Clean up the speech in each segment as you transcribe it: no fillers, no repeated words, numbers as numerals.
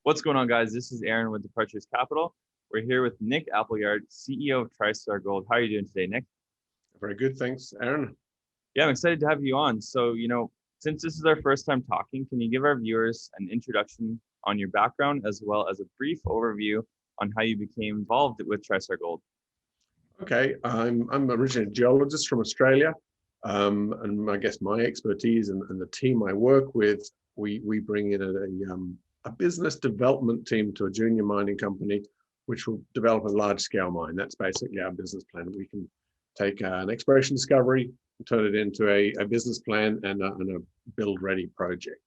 What's going on, guys? This is Aaron with Departures Capital. We're here with Nick Appleyard, CEO of TriStar Gold. How are you doing today, Nick? Very good, thanks, Aaron. Yeah, I'm excited to have you on. So, since this is our first time talking, can you give our viewers an introduction on your background as well as a brief overview on how you became involved with TriStar Gold? Okay, I'm originally a geologist from Australia, and I guess my expertise and the team I work with, we bring in a business development team to a junior mining company, which will develop a large-scale mine. That's basically our business plan. We can take an exploration discovery, turn it into a business plan and a build-ready project.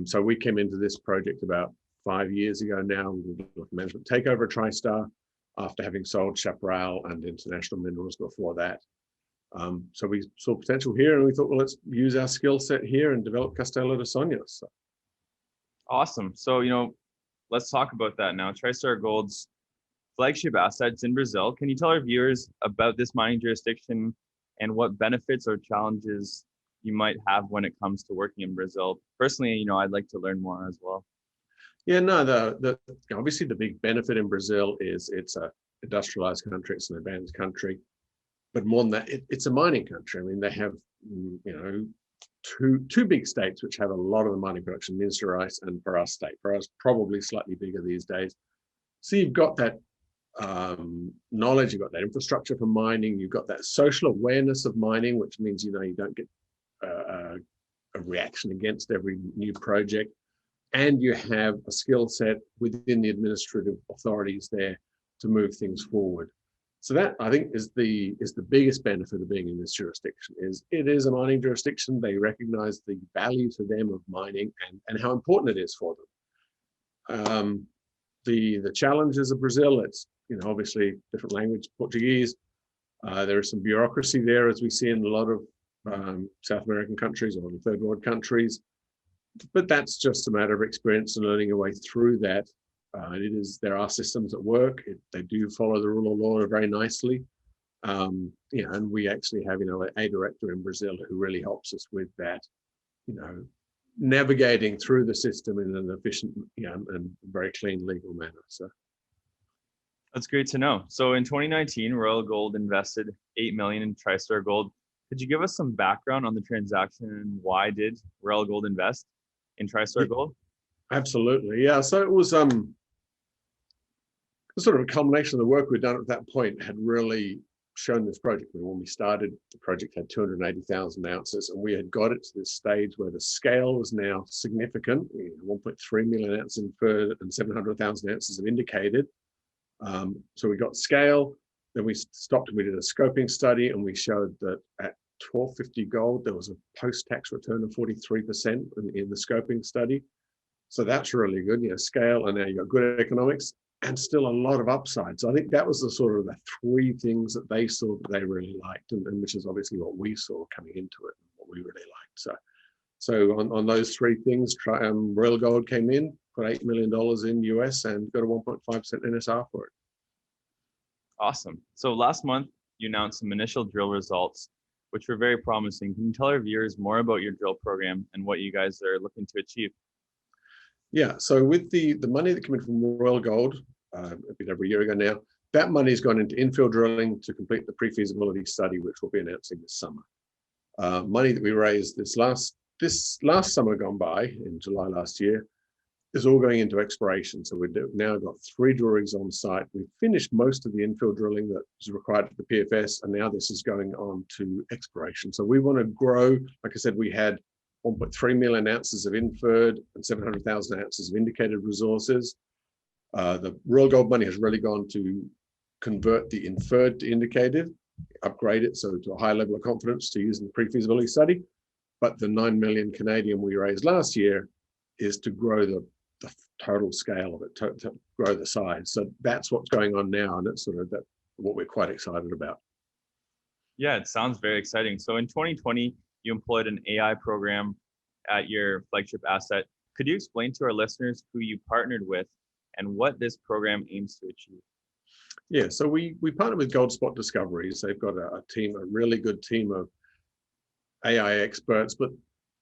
So we came into this project about 5 years ago now with management takeover at TriStar after having sold Chaparral and International Minerals before that. So we saw potential here and we thought, well, let's use our skill set here and develop Castelo de Sonhos. So. Awesome. So, let's talk about that now. TriStar Gold's flagship assets in Brazil. Can you tell our viewers about this mining jurisdiction and what benefits or challenges you might have when it comes to working in Brazil? Personally, I'd like to learn more as well. Yeah, no, obviously the big benefit in Brazil is it's a industrialized country, it's an advanced country, but more than that, it's a mining country. I mean, they have, two big states which have a lot of the mining production, Minas Gerais and Pará state. Pará is probably slightly bigger these days. So you've got that knowledge, you've got that infrastructure for mining, you've got that social awareness of mining, which means, you don't get a reaction against every new project. And you have a skill set within the administrative authorities there to move things forward. So that, I think, is the biggest benefit of being in this jurisdiction. It is a mining jurisdiction. They recognize the value to them of mining and how important it is for them. The challenges of Brazil, it's obviously different language, Portuguese. There is some bureaucracy there, as we see in a lot of South American countries or third world countries. But that's just a matter of experience and learning a way through that. There are systems that work. They do follow the rule of law very nicely. And we actually have, a director in Brazil who really helps us with that, navigating through the system in an efficient, and very clean legal manner. So that's great to know. So in 2019, Royal Gold invested $8 million in TriStar Gold. Could you give us some background on the transaction and why did Royal Gold invest in TriStar Gold? Absolutely, yeah. So it was sort of a culmination of the work we'd done at that point had really shown this project. When we started, the project had 280,000 ounces, and we had got it to this stage where the scale was now significant. 1.3 million ounces inferred and 700,000 ounces of indicated. So we got scale. Then we stopped and we did a scoping study, and we showed that at $1,250 gold, there was a post-tax return of 43% in the scoping study. So that's really good, scale, and now you've got good economics and still a lot of upside. So I think that was the sort of the three things that they saw that they really liked, and which is obviously what we saw coming into it, and what we really liked. So on those three things, Royal Gold came in, put $8 million in US and got a 1.5% NSR for it. Awesome. So last month, you announced some initial drill results, which were very promising. Can you tell our viewers more about your drill program and what you guys are looking to achieve? Yeah, so with the money that came in from Royal Gold, a bit over a year ago now, that money's gone into infill drilling to complete the pre-feasibility study, which we'll be announcing this summer. Money that we raised this last summer gone by, in July last year, is all going into exploration. So we've now got 3 drill rigs on site. We've finished most of the infill drilling that is required for the PFS, and now this is going on to exploration. So we want to grow. Like I said, we had 1.3 million ounces of inferred and 700,000 ounces of indicated resources. The Royal Gold money has really gone to convert the inferred to indicated, upgrade it so to a high level of confidence to use in the pre-feasibility study. But the 9 million Canadian we raised last year is to grow the total scale of it, to grow the size. So that's what's going on now, and it's sort of what we're quite excited about. Yeah, it sounds very exciting. So in 2020, you employed an AI program at your flagship asset. Could you explain to our listeners who you partnered with and what this program aims to achieve? Yeah, so we partnered with Goldspot Discoveries. They've got a really good team of AI experts, but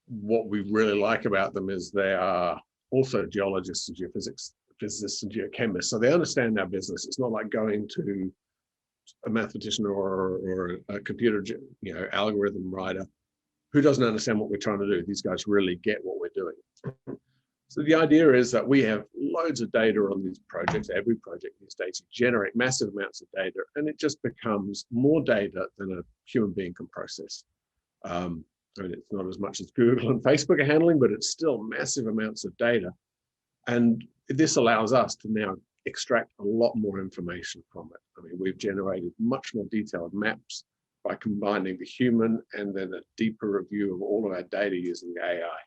what we really like about them is they are also geologists and physicists and geochemists. So they understand our business. It's not like going to a mathematician or a computer, algorithm writer who doesn't understand what we're trying to do. These guys really get what we're doing. So the idea is that we have loads of data on these projects. Every project these days, you generate massive amounts of data, and it just becomes more data than a human being can process. I mean, it's not as much as Google and Facebook are handling, but it's still massive amounts of data. And this allows us to now extract a lot more information from it. I mean, we've generated much more detailed maps by combining the human and then a deeper review of all of our data using the AI.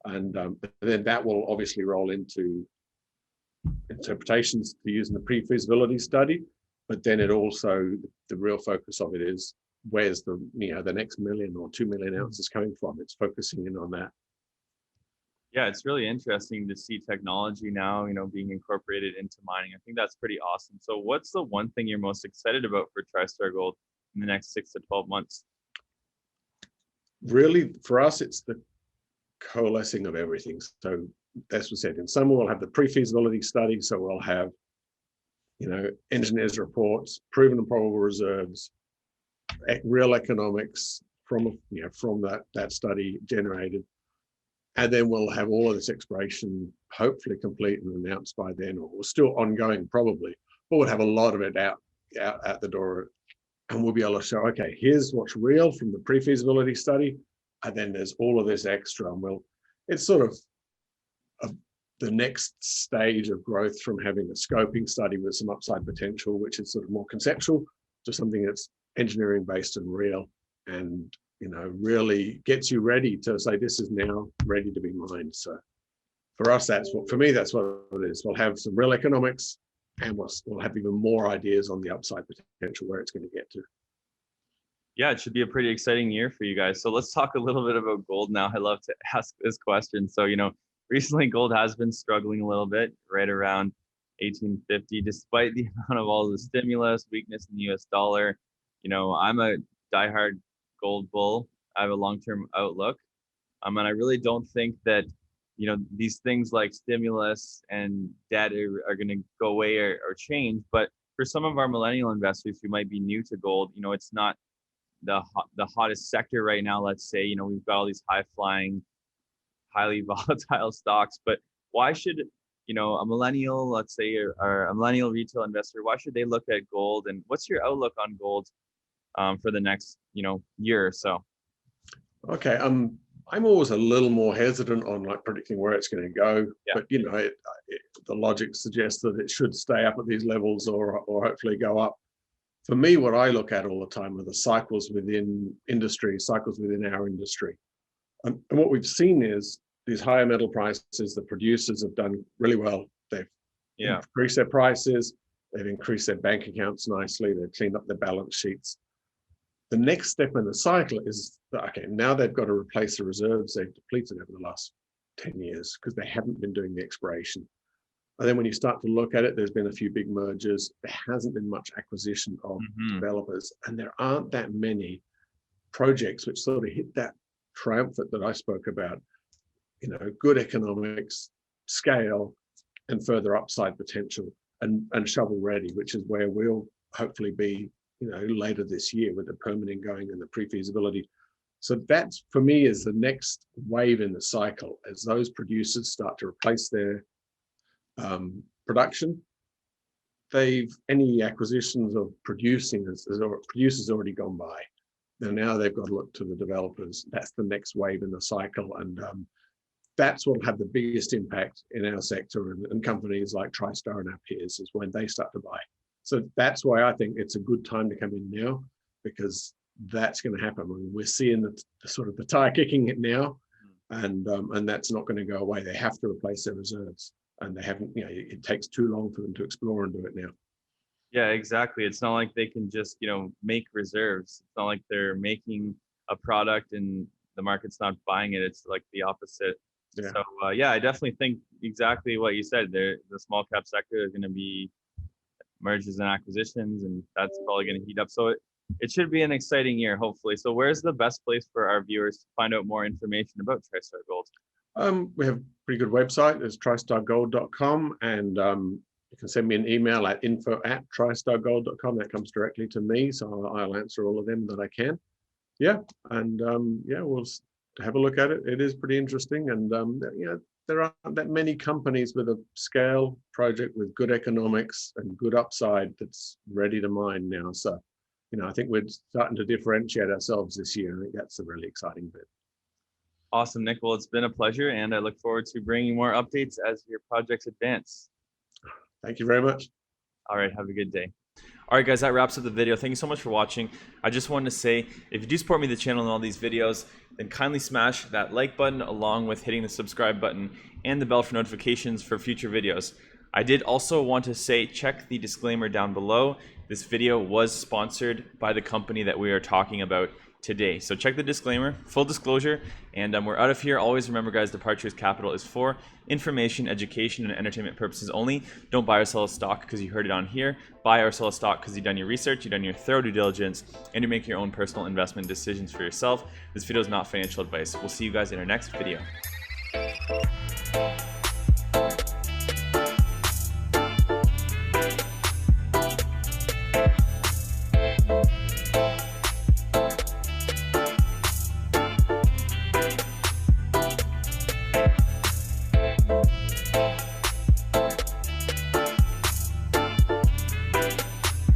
And then that will obviously roll into interpretations to use in the pre-feasibility study. But then it also, the real focus of it is, where's the next 1 million or 2 million ounces coming from? It's focusing in on that. Yeah, it's really interesting to see technology now, being incorporated into mining. I think that's pretty awesome. So what's the one thing you're most excited about for TriStar Gold in the next 6 to 12 months? Really, for us, it's the coalescing of everything. So as we said, in summer, we'll have the pre-feasibility study. So we'll have, engineers' reports, proven and probable reserves, real economics from that study generated. And then we'll have all of this exploration hopefully complete and announced by then, or still ongoing probably, but we'll have a lot of it out the door. And we'll be able to show, okay, here's what's real from the pre-feasibility study. And then there's all of this extra. And it's sort of the next stage of growth from having a scoping study with some upside potential, which is sort of more conceptual, to something that's engineering based and real, and really gets you ready to say this is now ready to be mined. So for us, that's what it is. We'll have some real economics, and we'll have even more ideas on the upside potential where it's going to get to. Yeah, it should be a pretty exciting year for you guys. So let's talk a little bit about gold now. I love to ask this question. So, recently gold has been struggling a little bit, right around 1850, despite the amount of all the stimulus, weakness in the US dollar. I'm a diehard gold bull. I have a long-term outlook. And I really don't think that, these things like stimulus and debt are going to go away or change. But for some of our millennial investors who might be new to gold, it's not the hottest sector right now. Let's say, we've got all these high-flying, highly volatile stocks. But why should, a millennial, let's say, or a millennial retail investor, why should they look at gold? And what's your outlook on gold for the next, year or so? Okay, I'm always a little more hesitant on predicting where it's going to go, yeah. But the logic suggests that it should stay up at these levels or hopefully go up. For me, what I look at all the time are the cycles within industry, cycles within our industry, and what we've seen is these higher metal prices. The producers have done really well. They've increased their prices. They've increased their bank accounts nicely. They've cleaned up their balance sheets. The next step in the cycle is that, okay, now they've got to replace the reserves they've depleted over the last 10 years because they haven't been doing the exploration. And then when you start to look at it, there's been a few big mergers. There hasn't been much acquisition of developers, and there aren't that many projects which sort of hit that triumvirate that I spoke about, good economics, scale, and further upside potential, and shovel ready, which is where we'll hopefully be, later this year with the permitting going and the pre-feasibility. So that, for me, is the next wave in the cycle as those producers start to replace their production. Any acquisitions of producers already gone by. Now they've got to look to the developers. That's the next wave in the cycle, and that's what will have the biggest impact in our sector and companies like TriStar and our peers, is when they start to buy. So that's why I think it's a good time to come in now, because that's going to happen. I mean, we're seeing the tire kicking it now, and that's not going to go away. They have to replace their reserves, and they haven't. It takes too long for them to explore and do it now. Yeah, exactly. It's not like they can just make reserves. It's not like they're making a product and the market's not buying it. It's like the opposite. Yeah. So I definitely think exactly what you said. The small cap sector is going to be mergers and acquisitions, and that's probably going to heat up. So it should be an exciting year, hopefully. So where's the best place for our viewers to find out more information about TriStar Gold? We have a pretty good website. It's TriStarGold.com, and you can send me an email at info@tristargold.com. That comes directly to me, so I'll answer all of them that I can. Yeah, and yeah, we'll have a look at it. It is pretty interesting, and there aren't that many companies with a scale project with good economics and good upside that's ready to mine now. So, I think we're starting to differentiate ourselves this year. I think that's a really exciting bit. Awesome, Nick. Well, it's been a pleasure, and I look forward to bringing more updates as your projects advance. Thank you very much. All right, have a good day. All right, guys, that wraps up the video. Thank you so much for watching. I just wanted to say, if you do support me, the channel, and all these videos, then kindly smash that like button along with hitting the subscribe button and the bell for notifications for future videos. I did also want to say, check the disclaimer down below. This video was sponsored by the company that we are talking about today. So check the disclaimer, full disclosure, and we're out of here. Always remember, guys, Departures Capital is for information, education, and entertainment purposes only. Don't buy or sell a stock because you heard it on here. Buy or sell a stock because you've done your research, you've done your thorough due diligence, and you're making your own personal investment decisions for yourself. This video is not financial advice. We'll see you guys in our next video.